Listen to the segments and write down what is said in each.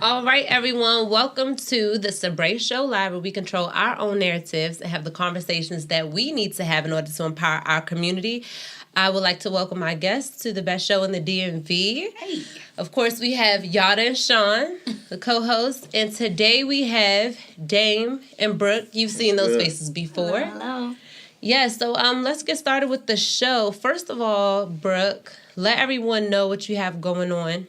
All right, everyone. Welcome to the Sabre Show Live, where we control our own narratives and have the conversations that we need to have in order to empower our community. I would like to welcome my guests to the best show in the DMV. Hey. Of course, we have Yada and Sean, the co-hosts, and today we have Dame and Brooke. You've seen those faces before. Hello. Yeah, so let's get started with the show. First of all, Brooke, let everyone know what you have going on.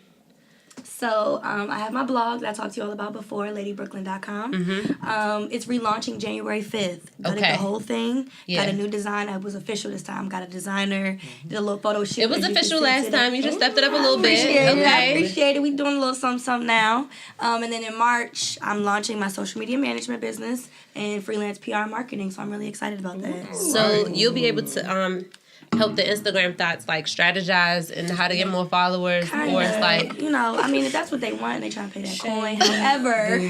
So I have my blog that I talked to you all about before, ladybrooklyn.com. Mm-hmm. It's relaunching January 5th. Got the whole thing. Yeah. Got a new design. It was official this time. Got a designer. Did a little photo shoot. It was official last time. You just stepped it up a little bit. I appreciate it. We're doing a little something now. And then in March, I'm launching my social media management business and freelance PR marketing. So I'm really excited about that. So you'll be able to help the Instagram thoughts like strategize and how to get more followers, Kinda. or it's like, you know, I mean, if that's what they want, they trying to pay that coin. However,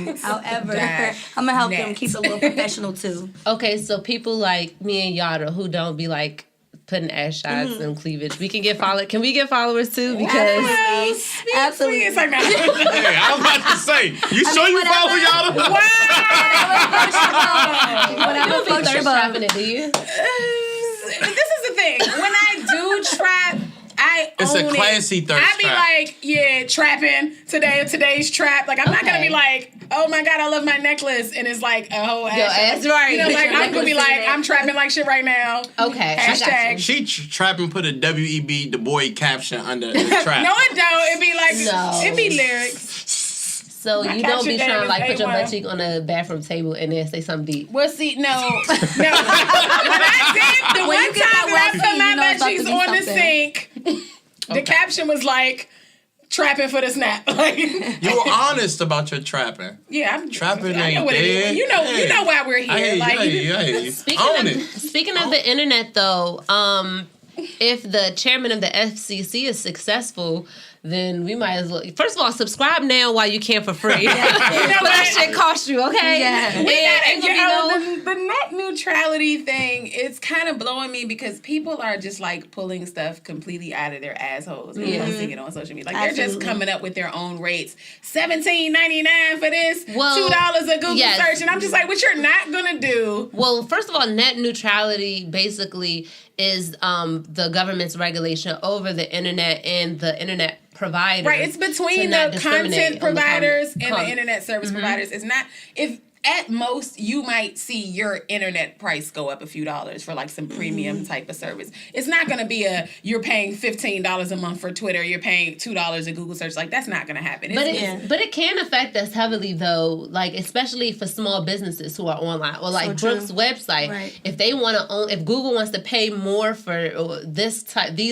I'm gonna help them keep it a little professional too. Okay, so people like me and Yada who don't be like putting ass shots and cleavage, we can get followers. Can we get followers too? Because Absolutely. Hey, I was about to say, you sure you follow Yada? you don't be thirst trapping it, do you? This is the thing. When I do trap, It's a classy thirst I be trap. like, yeah, trapping today's trap. Like, I'm not gonna be like, oh my god, I love my necklace, and it's like a whole ass. Right. You know, like I'm gonna be like, I'm trapping like shit right now. Okay. Hashtag. She trapping put a W.E.B. Du Bois caption under the trap. No, it don't. It be like, No. it be lyrics. So you don't be caption trying to game like is put your A1. butt cheek on a bathroom table and then say something deep. Well, see, no. When I did the When one you get time that that I put wealthy, my you know butt it's about cheeks to be on the something. sink, the caption was like, trapping for the snap. Like, You were honest about your trapping. yeah, I'm Trapping I know ain't what it is. dead. You know why we're here. I Like, hear you. Speaking of the internet, though, if the chairman of the FCC is successful, then we might as well. First of all, subscribe now while you can for free. You know But that what? shit cost you, okay? Yeah. The net neutrality thing, it's kind of blowing me because people are just like pulling stuff completely out of their assholes and posting it on social media. Like they're just Absolutely. coming up with their own rates. $17.99 for this, Well, $2 a Google yes. search, and I'm just like, what you're not gonna do? Well, first of all, net neutrality basically is the government's regulation over the internet and the internet providers. Right, it's between to not the discriminate content on providers and the internet service providers. It's not, if at most you might see your internet price go up a few dollars for like some premium type of service. It's not going to be you're paying $15 a month for Twitter, you're paying $2 a Google search. Like, that's not going to happen. But it can affect us heavily though, like especially for small businesses who are online, or like Brooke's website. Right. If they want to own, if Google wants to pay more for these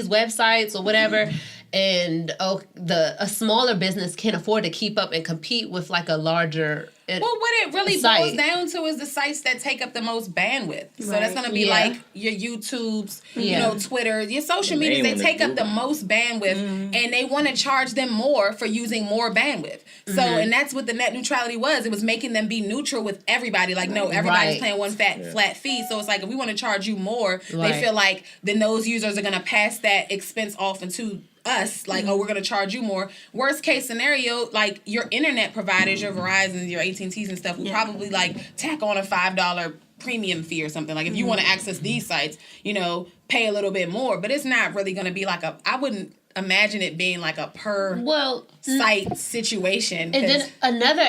websites or whatever, and a smaller business can't afford to keep up and compete with like a larger. Well, what it really boils down to is the sites that take up the most bandwidth. So that's going to be like your YouTubes, you know, Twitter, your social media. They take up the most bandwidth, and they want to charge them more for using more bandwidth. So, and that's what the net neutrality was. It was making them be neutral with everybody. Like, no, everybody's paying one flat fee. So it's like, if we want to charge you more, they feel like then those users are going to pass that expense off into us, like, oh, we're going to charge you more. Worst case scenario, like, your internet providers, your Verizon, your AT&Ts and stuff will probably, like, tack on a $5 premium fee or something. Like, if you want to access these sites, you know, pay a little bit more. But it's not really going to be like I wouldn't imagine it being like a per site situation. And then another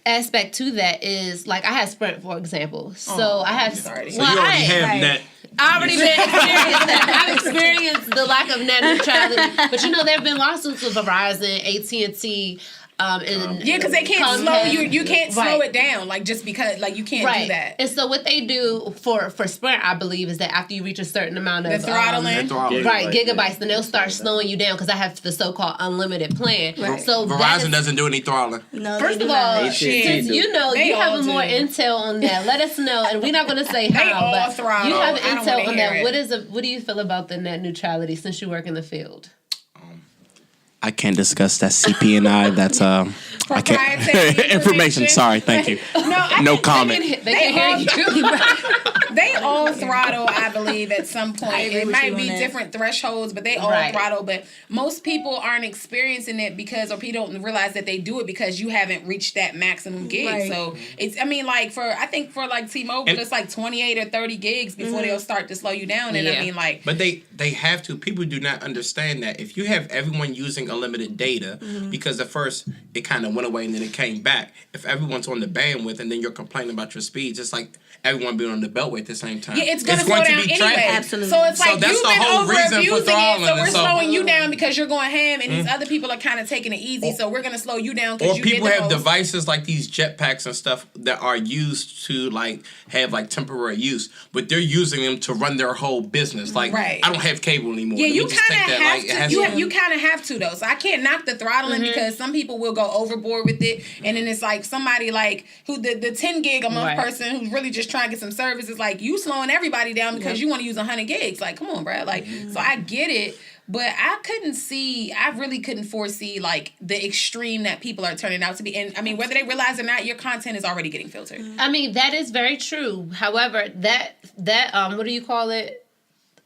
aspect to that is, like, I have Sprint, for example. So I have... So you already have net. I already been experienced that. I've experienced the lack of net neutrality. But, you know, there have been lawsuits with Verizon, AT&T, because they can't slow you can't slow it down, like, just because, like, you can't do that. And so what they do for Sprint, I believe, is that after you reach a certain amount of throttling. gigabytes, then they'll start slowing you down because I have the so-called unlimited plan. Right. So Verizon doesn't do any throttling. No, first of all, since you know They you have all more do. intel on that, let us know, and we're not going to say how, all but throttle. you have I don't intel wanna on hear that. it. What do you feel about the net neutrality since you work in the field? I can't discuss that CP&I. That's I can't information. Sorry, thank you. No comment. They can hear you. They all throttle, I believe, at some point. It might be different thresholds, but they all throttle. But most people aren't experiencing it or people don't realize that they do it because you haven't reached that maximum gig. Right. So it's, I mean, like for T-Mobile, it's like 28 or 30 gigs before they'll start to slow you down. And I mean, like, but they have to. People do not understand that if you have everyone using unlimited data, because at first it kind of went away and then it came back. If everyone's on the bandwidth and then you're complaining about your speeds, it's like everyone being on the beltway at the same time. Yeah, it's going to slow down anyway. Absolutely. So it's like you've been over-abusing it, so we're slowing you down because you're going ham, and these other people are kind of taking it easy, so we're going to slow you down because you people have devices like these jetpacks and stuff that are used to like have like temporary use, but they're using them to run their whole business. Like, I don't have cable anymore. Yeah, you kind of have to. You kind of have to, though. So I can't knock the throttling because some people will go overboard with it, and then it's like somebody like who the 10 gig a month person who's really just trying to get some service is like you slowing everybody down because you want to use 100 gigs. Like, come on, Brad. Like, so I get it, but I really couldn't foresee like the extreme that people are turning out to be. And I mean, whether they realize or not, your content is already getting filtered. I mean, that is very true. However, that what do you call it?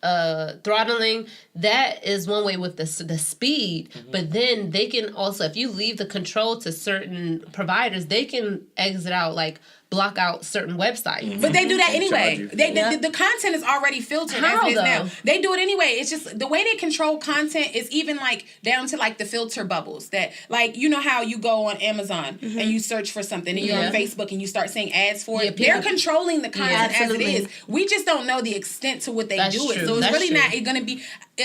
Throttling, that is one way with the speed, but then they can also, if you leave the control to certain providers, they can exit out, like block out certain websites. But they do that anyway. The content is already filtered as it is now. They do it anyway. It's just the way they control content is even like down to like the filter bubbles that, like, you know how you go on Amazon and you search for something and you're on Facebook and you start seeing ads for it. They're controlling the content as it is. We just don't know the extent to what they do it. So it's really not going to be,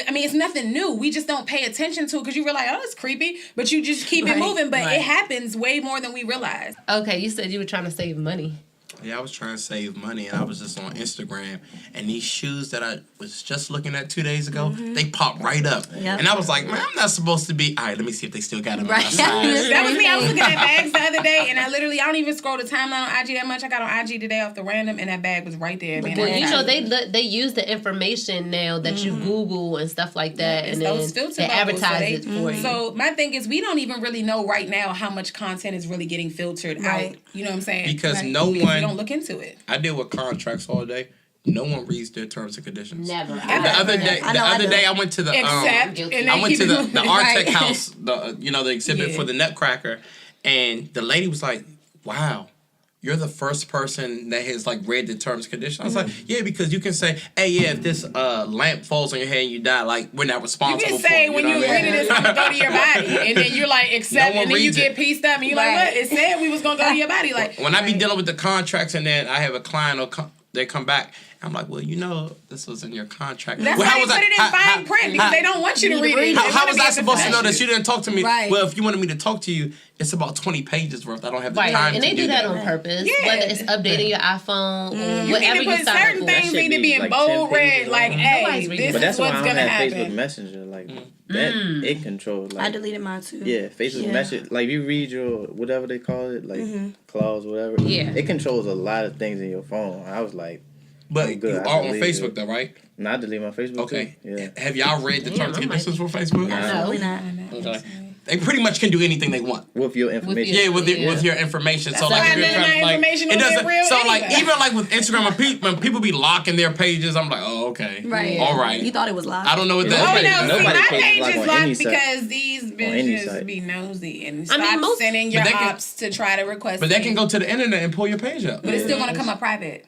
I mean, it's nothing new. We just don't pay attention to it because you realize, oh, it's creepy, but you just keep it moving. But it happens way more than we realize. Okay, you said you were trying to save money. Yeah, I was trying to save money, and I was just on Instagram, and these shoes that I was just looking at 2 days ago, they popped right up. Yep. And I was like, man, I'm not supposed to be... All right, let me see if they still got them in my size. That was me. I was looking at bags the other day, and I don't even scroll the timeline on IG that much. I got on IG today off the random, and that bag was right there. Man, well, you know, they use the information now that you Google and stuff like that, and then they advertise it for you. So my thing is, we don't even really know right now how much content is really getting filtered out. You know what I'm saying? Because no one... We don't look into it. I deal with contracts all day. No one reads their terms and conditions. Never. The other day, I went to the Artec house, the exhibit for the Nutcracker, and the lady was like, "Wow, you're the first person that has like read the terms and conditions." I was like, "Yeah, because you can say, hey, yeah, if this lamp falls on your head and you die, like we're not responsible." You can say when you're reading this, it's gonna go to your body, and then you're like, accept, and then you get pieced up, and you're like, what? It said we was gonna go to your body. Like when I be dealing with the contracts, and then I have a client they come back. I'm like, well, you know, this was in your contract. That's why they put it in fine print because they don't want you to read it. How was I supposed to know that you didn't talk to me? Right. Well, if you wanted me to talk to you, it's about 20 pages worth. I don't have the time and to they do that on purpose. Yeah. Whether it's updating your iPhone or whatever you sign certain things need to be in bold red. Like, hey, this is what's going to happen. Facebook Messenger, like that, it controls. Like, I deleted mine too. Yeah, Facebook Messenger. Like, you read your whatever they call it, like clause, whatever. Yeah, it controls a lot of things in your phone. I was like. But you are on Facebook, though, right? No, I delete my Facebook. Okay. Too. Yeah. Have y'all read the terms and conditions for Facebook? Absolutely not. Okay. They pretty much can do anything they want with your information. With your information. So like, it doesn't. So like, even like with Instagram, when people be locking their pages, I'm like, oh, okay, right, all right. You thought it was locked. I don't know what that. Oh no, see, my page is locked because these bitches be nosy and stop sending your ops to try to request. But they can go to the internet and pull your page up. But it's still gonna come up private.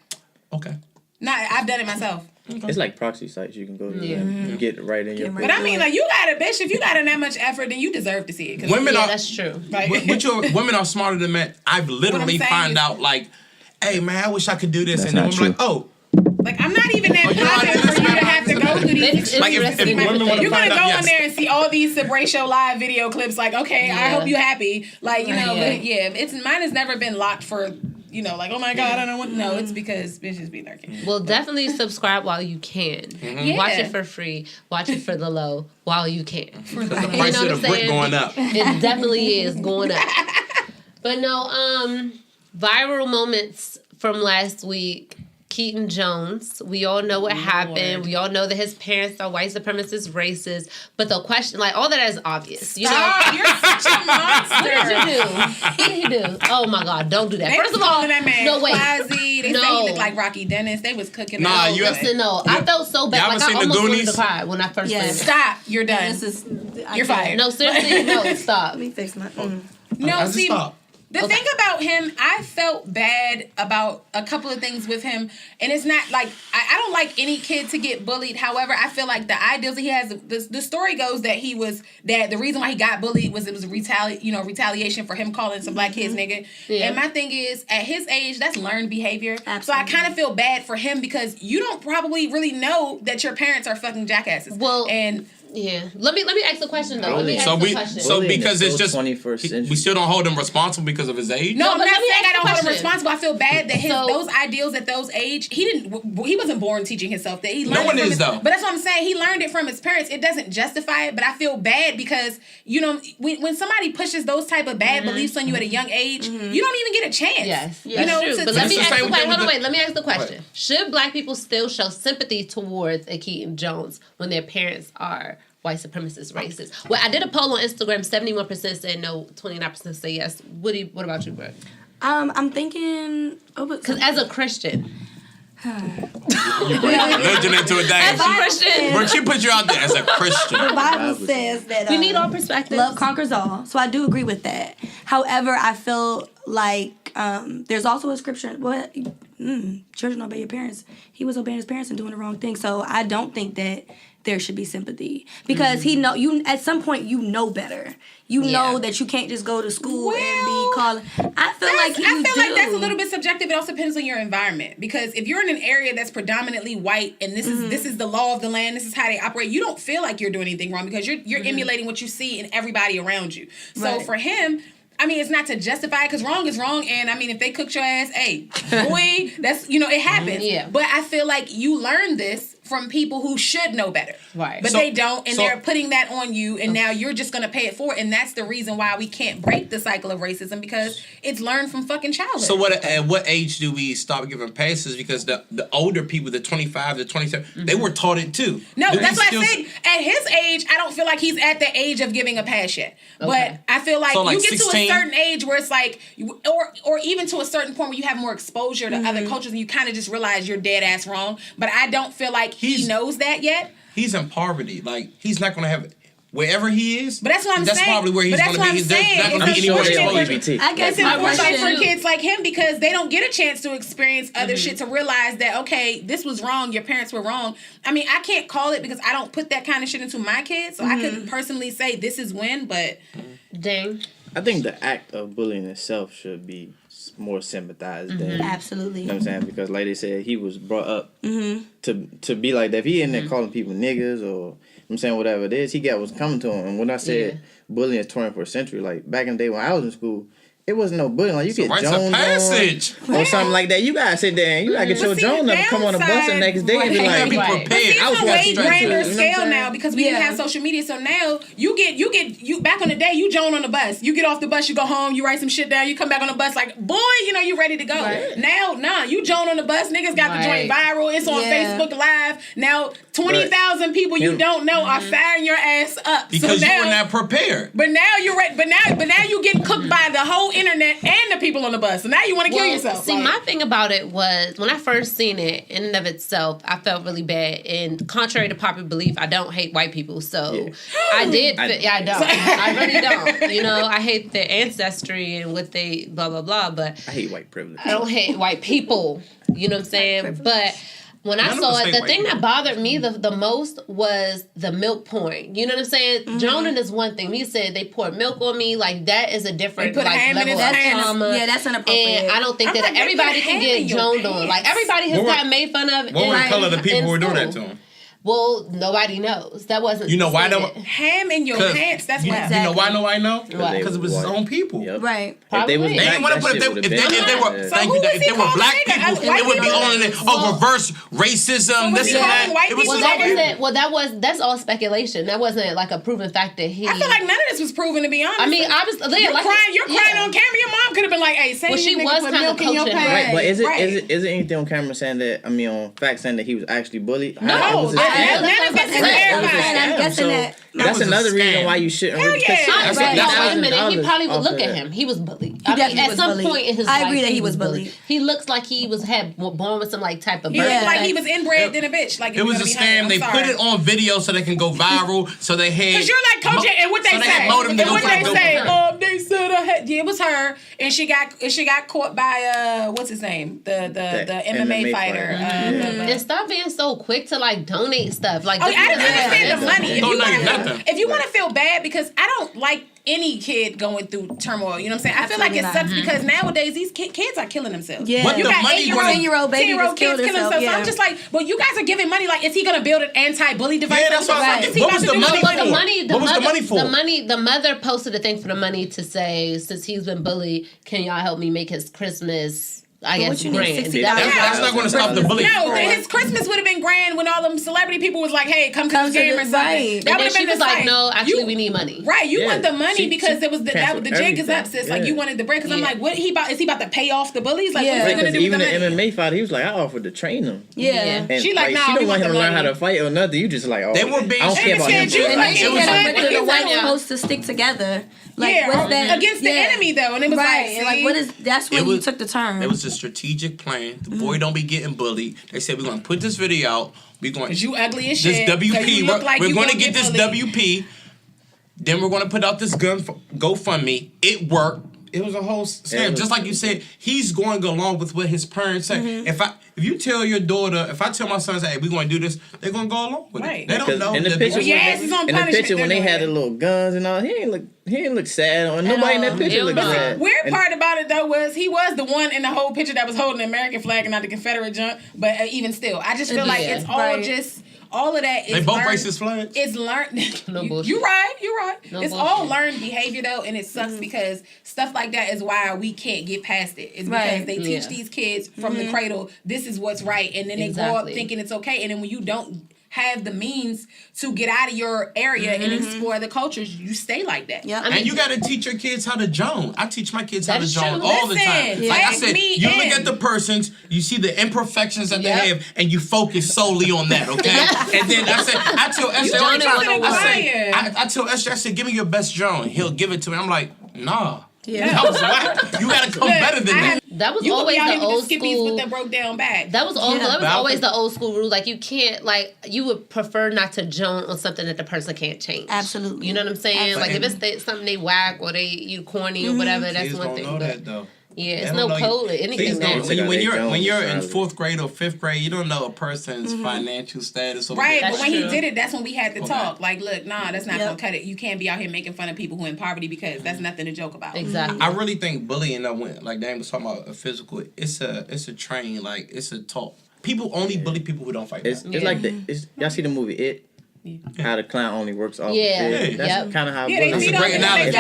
Okay. No, I've done it myself. Okay. It's like proxy sites you can go to and get right in your page. But I mean, like, you got a bitch. If you got in that much effort, then you deserve to see it. That's true. Like, women are smarter than men. I've literally found out, like, hey, man, I wish I could do this. And then I'm like, oh. Like, I'm not even that confident for you to have to go through these. Like, if women want to you're find going to out, go on there and see all these Sabre Show live video clips. Like, okay, I hope you're happy. Like, you know, but mine has never been locked for... You know, like, oh my God, I don't want to know. It's because bitches be lurking. Well, definitely subscribe while you can. Yeah. Watch it for free. Watch it for the low while you can. Because the price of the brick going up. It definitely is going up. But no, viral moments from last week. Keaton Jones. We all know what happened. We all know that his parents are white supremacist racist. But the question, like, all of that is obvious. You know, you're such a monster. What did he do? Oh my God, don't do that. They First of all, that man no, wait. They said he looked like Rocky Dennis. They was cooking. Nah, I felt so bad. Like, I almost wanted to cry when I first played it. Stop. You're done. You're fired. No, seriously, no, stop. Let me fix my... No, see... The thing about him, I felt bad about a couple of things with him, and it's not like I don't like any kid to get bullied. However, I feel like the ideals that he has. The story goes that the reason why he got bullied was it was retaliation for him calling some black kids nigga. Yeah. And my thing is, at his age, that's learned behavior. Absolutely. So I kind of feel bad for him because you don't probably really know that your parents are fucking jackasses. Well, and. Yeah. Let me ask the question though. So because it's just 21st century. We still don't hold him responsible because of his age. No, I'm not saying I don't hold him responsible. I feel bad that those ideals at those age he wasn't born teaching himself that. He learned no one is though. But that's what I'm saying. He learned it from his parents. It doesn't justify it, but I feel bad because when somebody pushes those type of bad beliefs on you at a young age, you don't even get a chance. Yes, that's true. But let me ask the question: What? Should black people still show sympathy towards a Keaton Jones when their parents are white supremacist racist? Well, I did a poll on Instagram. 71% said no, 29% say yes. What about you, bro? I'm thinking because as a Christian. You bring religion into a day. As a Christian. But she put you out there as a Christian. The Bible says that we need all perspectives. Love conquers all. So I do agree with that. However, I feel like there's also a scripture. Children obey your parents. He was obeying his parents and doing the wrong thing. So I don't think that there should be sympathy because at some point you know better. You know that you can't just go to school and be calling. I feel like that's a little bit subjective. It also depends on your environment because if you're in an area that's predominantly white and this is the law of the land, this is how they operate. You don't feel like you're doing anything wrong because you're emulating what you see in everybody around you. So for him. I mean, it's not to justify it because wrong is wrong. And I mean, if they cooked your ass, hey, boy, that's, it happens. Yeah. But I feel like you learn this from people who should know better. Right. But they don't. And they're putting that on you. And now you're just going to pay it forward. And that's the reason why we can't break the cycle of racism because it's learned from fucking childhood. So at what age do we stop giving passes? Because the older people, the 25, the 27, they were taught it too. No, that's why I said at his age, I don't feel like he's at the age of giving a pass yet. Okay. But I feel like you get 16? To a certain age where it's like, or even to a certain point where you have more exposure to other cultures and you kind of just realize you're dead ass wrong. But I don't feel like he knows that yet. He's in poverty. Like, he's not going to have it. Wherever he is, but that's what I'm saying. That's probably where he's going to be. He's not going to be anywhere LGBT. I guess it's unfortunate for kids like him because they don't get a chance to experience other shit to realize that, okay, this was wrong. Your parents were wrong. I mean, I can't call it because I don't put that kind of shit into my kids. So I couldn't personally say this is when, but... Dang. I think the act of bullying itself should be more sympathized than... Absolutely. You know what I'm saying? Because like they said, he was brought up to be like that. If he in there calling people niggas or... I'm saying whatever it is, he got what's coming to him. And when I said bullying is 21st century, like back in the day when I was in school, it wasn't no bullying. Like you get Jones on or something like that. You gotta sit there and you gotta get your Jones up and come on a bus the next day and be like, be prepared. I was on a way grander scale now because we didn't have social media. So now you back on the day you Joan on the bus. You get off the bus, you go home, you write some shit down, you come back on the bus like, boy, you ready to go. Right. Now, you Joan on the bus. Niggas got the joint viral. It's on Facebook Live. Now 20,000 people you don't know are firing your ass up. Because you were not prepared. But now you're ready. But now you get cooked by the whole internet and the people on the bus. So now you want to kill yourself. See, my thing about it was when I first seen it in and of itself, I felt really bad. And contrary to popular belief, I don't hate white people. So I did. I don't. I really don't. I hate their ancestry and what they blah blah blah. But I hate white privilege. I don't hate white people. You know what I'm saying? But when I saw it, the thing that bothered me the most was the milk pouring. You know what I'm saying? Joning is one thing. He said they poured milk on me. Like, that is a different level of trauma. Yeah, that's inappropriate. And I don't think that everybody can get joned on. Like, everybody has gotten made fun of. What were the color of the people who were doing that to him? Well, nobody knows. That wasn't. You know why? Ham in your pants. That's why. You know why? I know. Because it was his own people. Yep. Right. If they was they didn't want to put. If they were black people, it would be on reverse racism. This and that. That's all speculation. That wasn't like a proven fact that he. I feel like none of this was proven, to be honest. I mean, obviously, you're crying on camera. Your mom could have been like, "Hey, say she was kind of coaching, right? But is it anything on camera saying that? I mean, on fact saying that he was actually bullied? No, I'm guessing that. That's another reason why you shouldn't. Hell yeah! Wait a minute. He probably would look at him. He was bullied. At some point in his life, I agree that he was bullied. He looks like he was born with some like type of. He looked like he was inbred than a bitch. Like it was a scam. They put it on video so they can go viral. So they had. Because you're like coaching, and what they say. They said I had. Yeah, it was her, and she got caught by what's his name, the MMA fighter. And stop being so quick to like donate stuff. Like, I don't understand the money. If you want to feel bad, because I don't like any kid going through turmoil, you know what I'm saying? I feel like it sucks because nowadays these kids are killing themselves. Yeah. What you the got money 10-year-old baby kids killing themselves. Yeah. So I'm just like, well, you guys are giving money. Like, is he going to build an anti-bully device? Yeah, that's what I'm saying. What was the money for? What was the money for? The mother posted a thing for the money to say, since he's been bullied, can y'all help me make his Christmas? I guess grand. That's not going to stop the bullying. No, his Christmas would have been grand when all them celebrity people was like, "Hey, come to this game or something." Right. That would have been just like, "No, actually, we need money." Right, you want the money because there was the jig is up, sis. Like you wanted the bread. Because I'm like, what is he about to pay off the bullies? Like, what's he going to do with the money? Even the MMA fighter, he was like, I offered to train them. Yeah. And she like, nah, she don't want him to learn how to fight or nothing. You just like, they were being. I don't care about him. The white supposed to stick together. Like, what's that against the enemy though? And it was like, what is? That's when you took the turn. It was a strategic plan. The boy don't be getting bullied. They said we're gonna put this video out. We're going. Cause you ugly as shit. This WP. We're going to get this WP. Then we're going to put out this GoFundMe. It worked. It was a whole scam. Just like you said, he's going along with what his parents say. Mm-hmm. If you tell your daughter, if I tell my sons, hey, we're going to do this, they're going to go along with it. They don't know. In the picture, when they had the little guns and all, he didn't look sad. Or nobody in that picture looked sad. Weird part about it though was he was the one in the whole picture that was holding the American flag and not the Confederate junk. But even still, I just feel like it's all just. All of that is they both racist flags. It's learned. You're right. No it's bullshit. All learned behavior though, and it sucks because stuff like that is why we can't get past it. It's because they teach these kids from the cradle this is what's right, and then they grow up thinking it's okay, and then when you don't have the means to get out of your area and explore the cultures, you stay like that. Yep. And you got to teach your kids how to Jones. I teach my kids how to Jones all the time. Yeah. Like I said, you look at the persons, you see the imperfections that they have, and you focus solely on that, okay? And then I tell Esther, I said, give me your best Jones. He'll give it to me. I'm like, nah. Yeah. That was whack. You gotta come better than that. That was always the old school with the broke down back. That was always the old school rule. Like you can't you would prefer not to joan on something that the person can't change. Absolutely. You know what I'm saying? Absolutely. Like if it's something they whack or you corny or whatever, that's kids one thing. Know that though. Yeah, it's no code or anything. When you're in 4th grade or 5th grade, you don't know a person's financial status. Or right, but when he did it, that's when we had to talk. Like, look, that's not gonna cut it. You can't be out here making fun of people who are in poverty because that's nothing to joke about. Exactly. I really think bullying, like Dan was talking about, a physical. It's a train. Like it's a talk. People only bully people who don't fight. It's like y'all see the movie It. How the clown only works off. That's kind of how. That's a great analogy.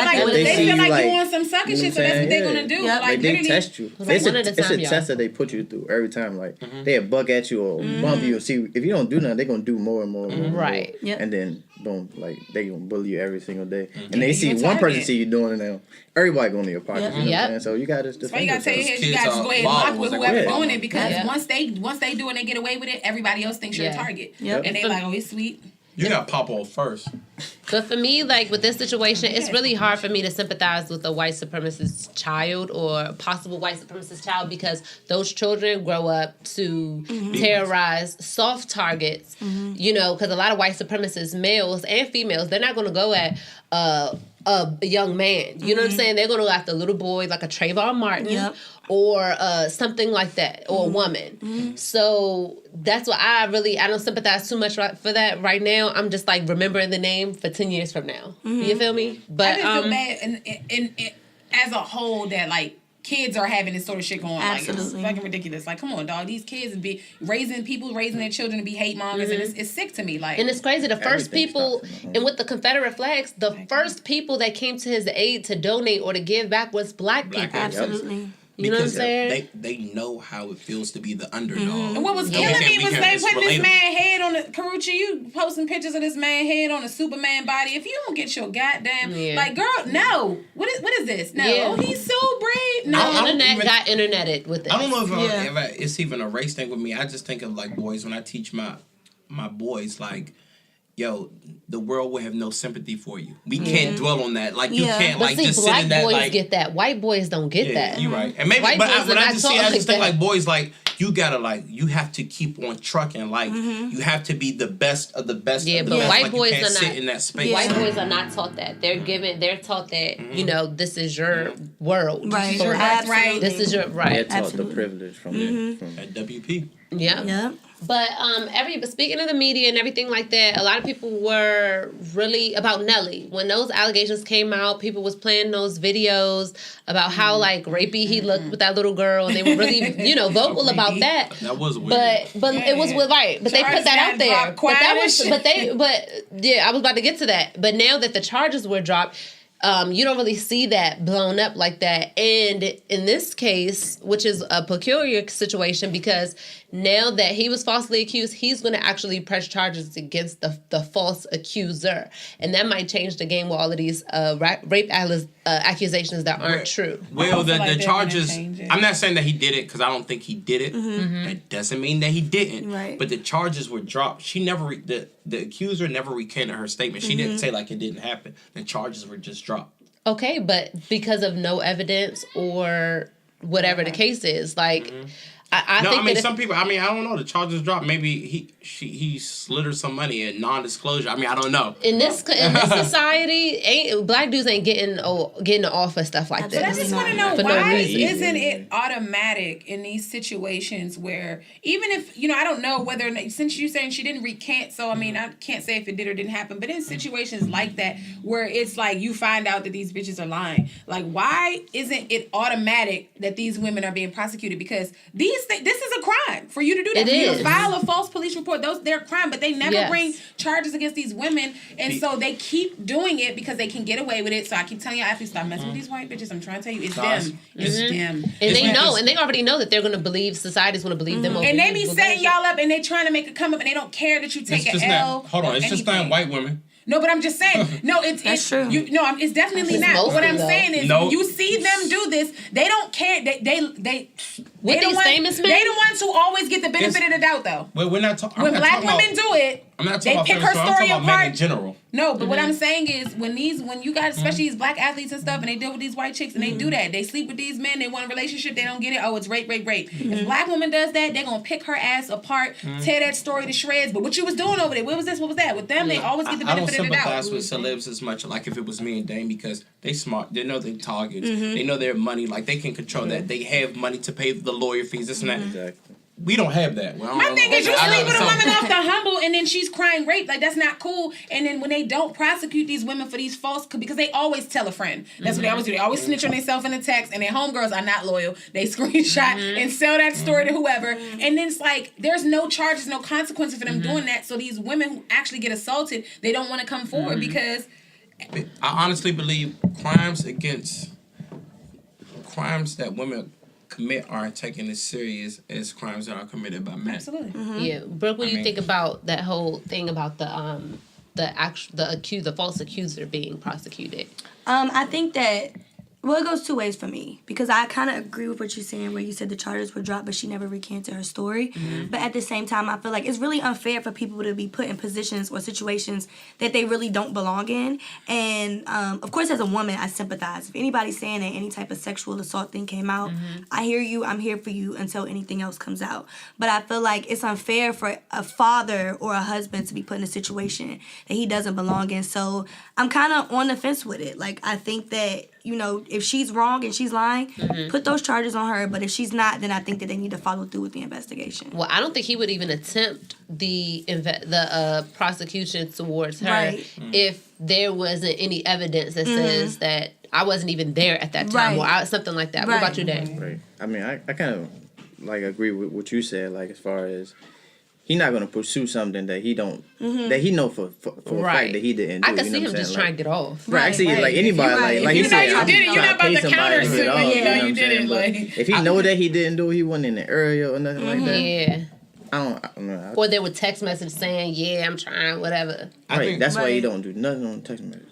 They feel like you on some sucker shit, so that's what they're gonna do. Like they test you. It's a test that they put you through every time. Like they'll buck at you or bump you. See if you don't do nothing, they're gonna do more and more. Right. And then boom, like they gonna bully you every single day. And they see one person see you doing it now. Everybody going to your party. You know what I'm saying? So you gotta just. So you gotta tell your head, you gotta go ahead and block with whoever's doing it because once they do and they get away with it, everybody else thinks you're a target. And they like, oh, it's sweet. You got to pop off first. But for me, like with this situation, it's really hard for me to sympathize with a white supremacist child or a possible white supremacist child because those children grow up to terrorize soft targets, because a lot of white supremacists, males and females, they're not going to go at a young man. You know what I'm saying? They're going to go after a little boy like a Trayvon Martin or something like that, or a woman. So that's why I don't sympathize too much for that right now. I'm just like remembering the name for 10 years from now. You feel me? But I just feel bad and as a whole that like kids are having this sort of shit going on. Absolutely. Like, it's fucking ridiculous. Like, come on, dog. These kids be raising their children to be hate mongers, and it's sick to me. Like, and it's crazy. The first people, and with the Confederate flags, the first people that came to his aid to donate or to give back was black people. Absolutely. You know what I'm saying? They know how it feels to be the underdog. And what was killing me was they putting this man head on the Karuchi. You posting pictures of this man head on a Superman body. If you don't get your goddamn like, girl, no. What is this? No, he's so brave. No, the internet got interneted with this. I don't know if it's even a race thing with me. I just think of like boys when I teach my boys like, yo, the world will have no sympathy for you. We can't dwell on that. Like, you can't, but like, see, just sit in that, black boys like... get that. White boys don't get that. You're right. And maybe, white but boys I just think, like, boys, like, you gotta, like, you have to keep on trucking. Like, you have to be the best of the best of the best. White like, boys you can't are sit not, in that space. White boys are not taught that. They're taught that, you know, this is your world. Right. Right. This is your, They're taught the privilege from At WP. Yeah. But speaking of the media and everything like that, a lot of people were really about Nelly. When those allegations came out, people was playing those videos about how like rapey he looked with that little girl, and they were really, you know, vocal about that. That was weird. But it was right. But they put that out there. I was about to get to that. But now that the charges were dropped, you don't really see that blown up like that. And in this case, which is a peculiar situation, because now that he was falsely accused, he's going to actually press charges against the false accuser. And that might change the game with all of these rape accusations that aren't true. Well, the charges, I'm not saying that he did it because I don't think he did it. That doesn't mean that he didn't. Right. But the charges were dropped. She never, the accuser never recanted her statement. She didn't say like it didn't happen. The charges were just dropped. Okay, but because of no evidence or whatever the case is, like... I think some people. I don't know. The charges dropped. Maybe he slid her some money in non-disclosure. I don't know. In this society, black dudes ain't getting off of stuff like this. But I just want to know why isn't it automatic in these situations where even if I don't know whether since you're saying she didn't recant, so I can't say if it did or didn't happen. But in situations like that where it's like you find out that these bitches are lying, like why isn't it automatic that these women are being prosecuted? Because this is a crime for you to do that. For you to file a false police report, they're a crime, but they never bring charges against these women, and so they keep doing it because they can get away with it. So I keep telling y'all, athletes, stop messing with these white bitches. I'm trying to tell you, it's them. It's them. And they know, and they already know that they're going to believe, society's going to believe them over. And they be setting y'all up, and they trying to make a come up, and they don't care that you take an L. Hold on, it's just not white women. No, but I'm just saying. No, it's true. It's definitely not. What I'm saying is, when you see them do this, they don't care. They with these famous men, they the ones who always get the benefit of the doubt, though. Well, we're not talking. When black women do it, I'm not they talking pick her story apart. Men in general. No, but what I'm saying is, when you guys, especially these black athletes and stuff, and they deal with these white chicks, and they do that, they sleep with these men, they want a relationship, they don't get it. Oh, it's rape. If a black woman does that, they're gonna pick her ass apart, tear that story to shreds. But what you was doing over there? What was this? What was that? With them, they always get the benefit of the doubt. I don't sympathize with celebs as much, like if it was me and Dame, because they smart, they know their targets, they know their money, like they can control that. They have money to pay the lawyer fees, this and that. Exactly. We don't have that. My thing is, you sleep with a woman off the humble, and then she's crying rape. Like, that's not cool. And then when they don't prosecute these women for these false, because they always tell a friend. That's what they always do. They always snitch on themselves in a text, and their homegirls are not loyal. They screenshot and sell that story to whoever. And then it's like, there's no charges, no consequences for them doing that. So these women who actually get assaulted, they don't want to come forward because... I honestly believe crimes that women commit aren't taken as serious as crimes that are committed by men. Absolutely. Yeah, Brooke, what do you think about that whole thing about the false accuser being prosecuted? I think that it goes two ways for me, because I kind of agree with what you're saying, where you said the charges were dropped, but she never recanted her story. But at the same time, I feel like it's really unfair for people to be put in positions or situations that they really don't belong in. And of course, as a woman, I sympathize. If anybody's saying that any type of sexual assault thing came out, I hear you. I'm here for you until anything else comes out. But I feel like it's unfair for a father or a husband to be put in a situation that he doesn't belong in. So I'm kind of on the fence with it. Like, I think that, if she's wrong and she's lying, put those charges on her. But if she's not, then I think that they need to follow through with the investigation. Well, I don't think he would even attempt the prosecution towards her if there wasn't any evidence that says that I wasn't even there at that time, or something like that. What about you, Dan? Right. I mean, I kind of like agree with what you said. Like as far as he's not going to pursue something that he don't that he know for a fact that he didn't do. I can see him just trying to get off. Right. I see it like anybody. Like you he said, you did it. You're not about to counter sue. You know you did it. Like if he know that he didn't do it, he wasn't in the area or nothing like that. Yeah. I don't know. Or they would text message saying, "Yeah, I'm trying, whatever." Right. That's why you don't do nothing on text message.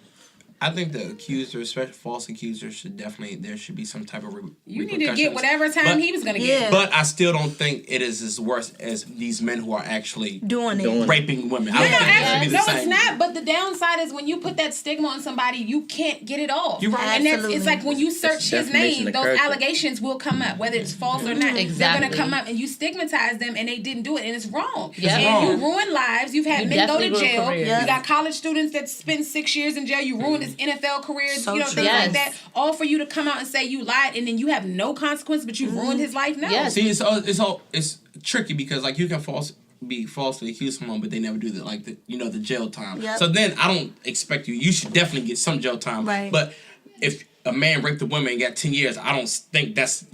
I think the accuser, especially false accusers, there should be some type of you need to get whatever time he was going to get. But I still don't think it is as worse as these men who are actually doing it, raping women. No, it's not. But the downside is when you put that stigma on somebody, you can't get it off. You're right. And it's like when you search his name, those allegations will come up, whether it's false or not. Exactly. They're going to come up, and you stigmatize them, and they didn't do it, and it's wrong. Yeah. And you ruin lives. You've had men go to jail. You got college students that spend 6 years in jail. You ruined his NFL career. So things like that, all for you to come out and say you lied, and then you have no consequence, but you ruined his life. No, see, it's tricky because like you can be falsely accused someone, but they never do the jail time. So then I don't expect you should definitely get some jail time. Right. But if a man raped a woman and got 10 years, I don't think that's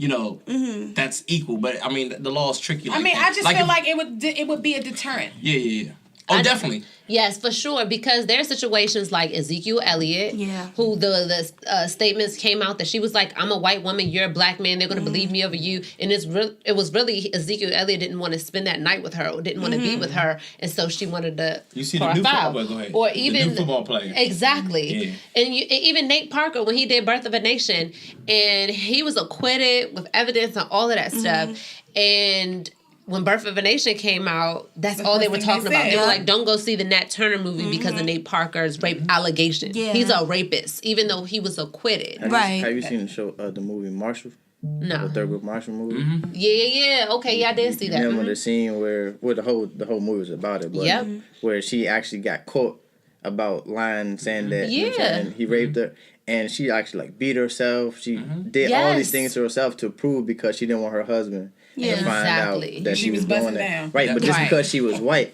that's equal. But I mean the law is tricky. I mean, I just feel like it would be a deterrent. Yeah. Oh, definitely. Yes, for sure, because there are situations like Ezekiel Elliott, who the statements came out that she was like, "I'm a white woman, you're a black man, they're going to believe me over you," and it was really Ezekiel Elliott didn't want to spend that night with her or didn't want to be with her, and so she wanted to. You see the new football player, go ahead. Or even the new football player, exactly, and even Nate Parker when he did Birth of a Nation, and he was acquitted with evidence and all of that stuff, and when Birth of a Nation came out, that's all they were talking about. They were like, don't go see the Nat Turner movie because of Nate Parker's rape allegation. Yeah. He's a rapist, even though he was acquitted. Have you seen the movie Marshall? No. The Thurgood Marshall movie? Yeah. Okay, I did see that. Remember the scene where the whole movie was about it, but where she actually got caught about lying, saying that and he raped her. And she actually beat herself. She did all these things to herself to prove because she didn't want her husband to find out that she was doing that. Right, but just because she was white,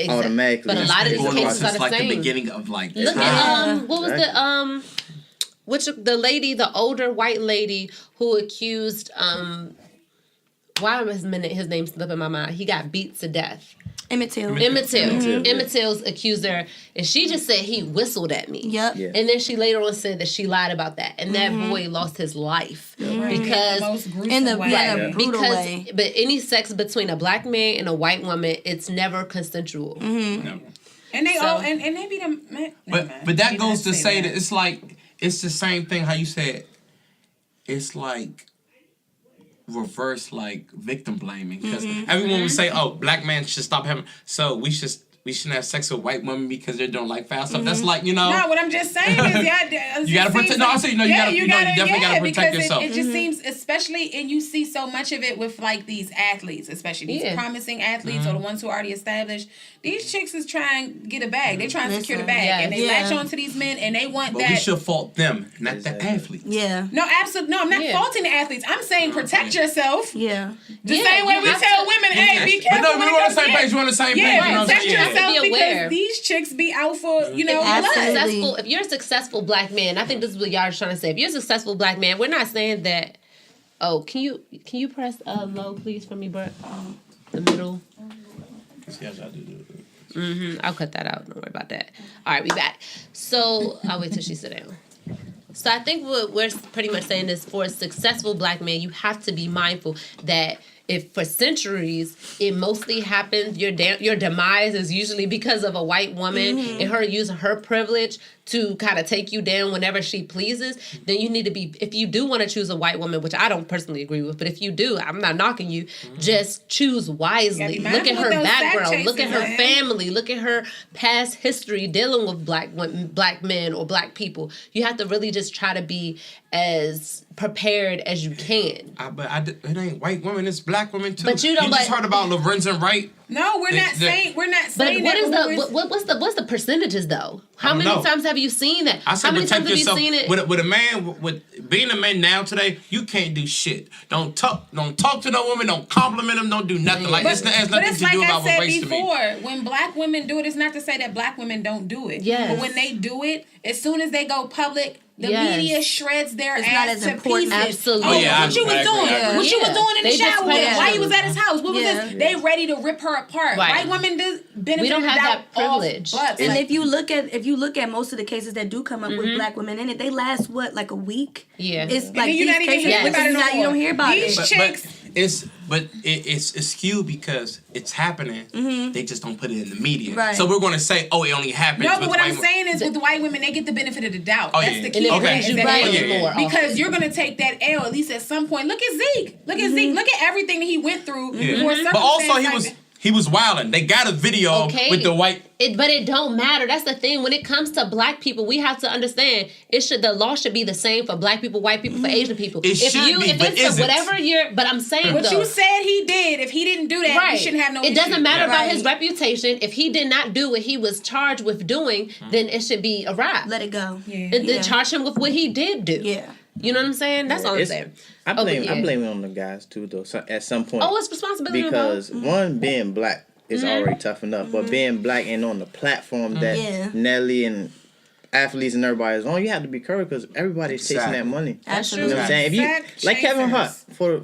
automatically. But a lot of these cases are the same. The beginning of look at what was the older white lady who accused why is his name slipping my mind? He got beat to death. Emmett Till's accuser, and she just said he whistled at me. Yep. Yeah. And then she later on said that she lied about that, and that boy lost his life because But any sex between a black man and a white woman, it's never consensual. No. And they all and they be them. But that goes to say that it's the same thing. How you said it's like reverse victim blaming because everyone would say, "Oh, black men should stop having." So we shouldn't have sex with white women because they're doing foul stuff. That's No, what I'm just saying is, you gotta protect. No, I say you definitely gotta protect yourself. It just seems, especially, and you see so much of it with these athletes, especially these promising athletes or the ones who are already established. These chicks is trying to get a bag. They're trying to secure the bag, and they latch on to these men, and they want that. We should fault them, not the athletes. Yeah. No, absolutely. No, I'm not faulting the athletes. I'm saying protect yourself. Yeah. The same way we tell women, hey, be careful. But no, we're on the same page. We're on the same page. Protect yourself because these chicks be out for, If you're a successful black man, I think this is what y'all are trying to say. If you're a successful black man, we're not saying that. Oh, can you press low, please, for me, Bert? The middle. Yes, I do. I'll cut that out. Don't worry about that. All right, we back. So I'll wait till she sit down. So I think what we're pretty much saying is for a successful black man, you have to be mindful that if for centuries it mostly happens, your demise is usually because of a white woman and her using her privilege to kind of take you down whenever she pleases, then you need to be, if you do want to choose a white woman, which I don't personally agree with, but if you do, I'm not knocking you, just choose wisely. Look at her background, look at her family, look at her past history dealing with black men or black people. You have to really just try to be as prepared as you can. It ain't white women, it's black women too. But you just heard about Lorenzen Wright. No, we're not saying that. What's the percentages though? How many times have you seen that? I said how many protect times yourself. Have you seen it? With a man, with being a man now today, you can't do shit. Don't talk to no woman. Don't compliment them. Don't do nothing. It has nothing to do about what race to me. When black women do it, it's not to say that black women don't do it. Yes. But when they do it, as soon as they go public, The media shreds their ass to pieces. Absolutely. What you was doing? What you was doing in the shower? Why you was at his house? What was this? They ready to rip her apart. White women benefit. We don't have that privilege. And if you look at most of the cases that do come up with black women in it, they last like a week. Yeah, it's like these cases you don't hear about these chicks. But it's skewed because it's happening. They just don't put it in the media. Right. So we're going to say, it only happens. No, but what I'm saying is with the white women, they get the benefit of the doubt. Oh, That's the key. Because you're going to take that L at least at some point. Look at Zeke. Look at Zeke. Look at everything that he went through. But also he was wilding. They got a video with the white. But it don't matter. That's the thing. When it comes to black people, we have to understand the law should be the same for black people, white people, for Asian people. But I'm saying what you said he did. If he didn't do that, he shouldn't have no. It doesn't matter about his reputation. If he did not do what he was charged with doing, then it should be a wrap. Let it go. And then charge him with what he did do. Yeah. You know what I'm saying? That's all I'm saying. I blame it on the guys too, though. So at some point, it's responsibility because one, being black is already tough enough, but being black and on the platform that Nelly and athletes and everybody is on, you have to be careful because everybody's chasing that money. Absolutely. You know what I'm saying? If you like Kevin Hart,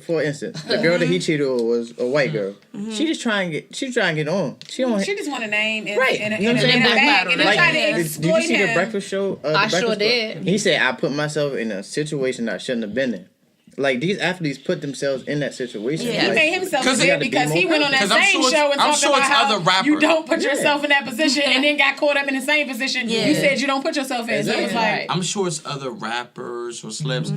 for instance, the girl that he cheated with was a white girl. She just trying to get on. She just want a name and right. And you know what I'm saying? and they're trying to exploit did you see the Breakfast Show? I sure did. He said, I put myself in a situation that I shouldn't have been in. Like, these athletes put themselves in that situation. Yeah. He made himself big because he went on that same show and talked about how you don't put yourself in that position and then got caught up in the same position you said you don't put yourself in. So it's like... I'm sure it's other rappers or celebs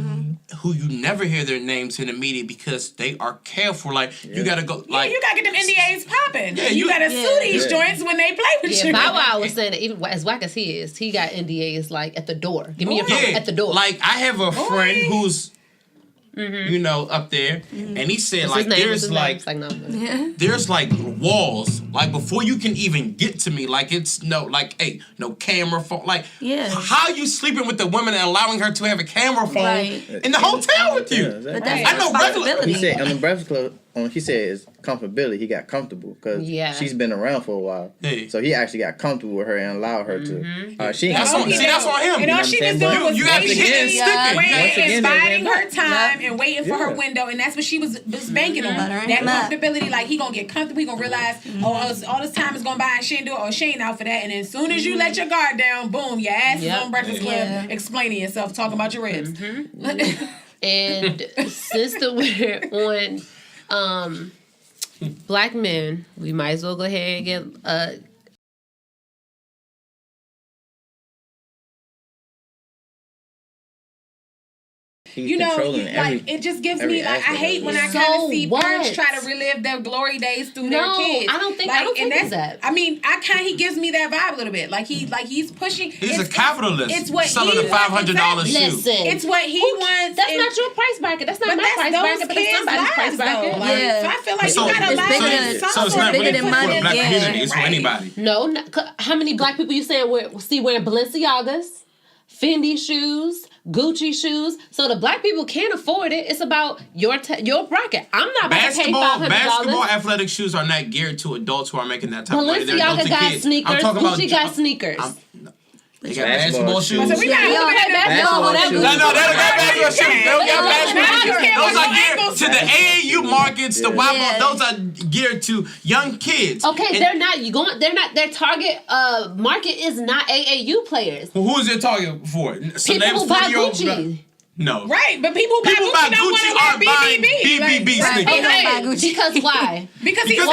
who you never hear their names in the media because they are careful. Like, you got to go... Like, you got to get them NDAs popping. Yeah, you got to sue these joints when they play with you. Bow Wow was saying that even as whack as he is, he got NDAs, like, at the door. Give me your phone at the door. Like, I have a friend who's... up there, and he said there's like walls, like before you can even get to me, like it's no camera phone, like how are you sleeping with the woman and allowing her to have a camera phone in the hotel with you? But that's I know regular. He said on the Breakfast Club, he said it's comfortability. He got comfortable because she's been around for a while, so he actually got comfortable with her and allowed her to. She that's on him. And all she was doing was waiting, biding her time and waiting for her window, and that's what she was banking on. That comfortability, like he gonna get comfortable, he gonna realize, all this time is going by and she ain't do it, or she ain't out for that, and as soon as you let your guard down, boom, your ass is on Breakfast Club explaining yourself, talking about your ribs. And since we're on black men, we might as well go ahead and get it just gives me like I hate when I kind of see parents try to relive their glory days through their kids. I don't think it's that. I mean, he gives me that vibe a little bit. Like he's pushing. He's a capitalist. It's what selling a $500 shoe. Listen, it's what he wants. That's not your price bracket. That's not my price bracket. But it's somebody's price bracket. So I feel like you gotta allow so it's not really for the black community. It's for anybody. No, how many black people you see wearing Balenciagas, Fendi shoes, Gucci shoes? So the black people can't afford it. It's about your bracket. I'm not about to pay $500. Basketball athletic shoes are not geared to adults who are making that type of money. Balenciaga got sneakers. Gucci got sneakers. They got basketball shoes. So we got basketball shoes. No, they don't got basketball shoes. They don't got basketball shoes. Those are geared to the AAU markets, the YBall. Those are geared to young kids. Okay, they're not. Their target market is not AAU players. Well, who is their target for? People who buy Gucci. No. Right, but people who buy Gucci are buying BBB sneakers. Okay, because why? Because he said,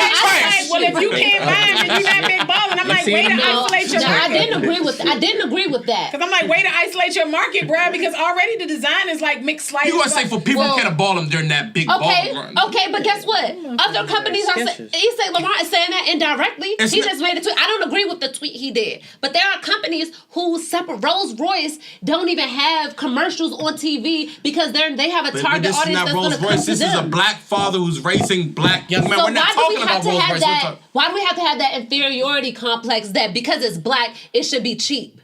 well, if you can't buy them, then you're not big balling. I'm like, way to isolate your market. I didn't agree with that. Because I'm like, way to isolate your market, bro, because already the design is like mixed slightly. You want to say for people who can't ball them, they're not big ball. Okay, but guess what? Other companies are saying, he said Lamar is saying that indirectly. He just made a tweet. I don't agree with the tweet he did. But there are companies who separate. Rolls Royce don't even have commercials on TV because they have a target audience that's going to come to them. This is a black father who's raising black young men. We're not talking about Rolls Royce. Why do we have to have that inferiority complex that because it's black, it should be cheap?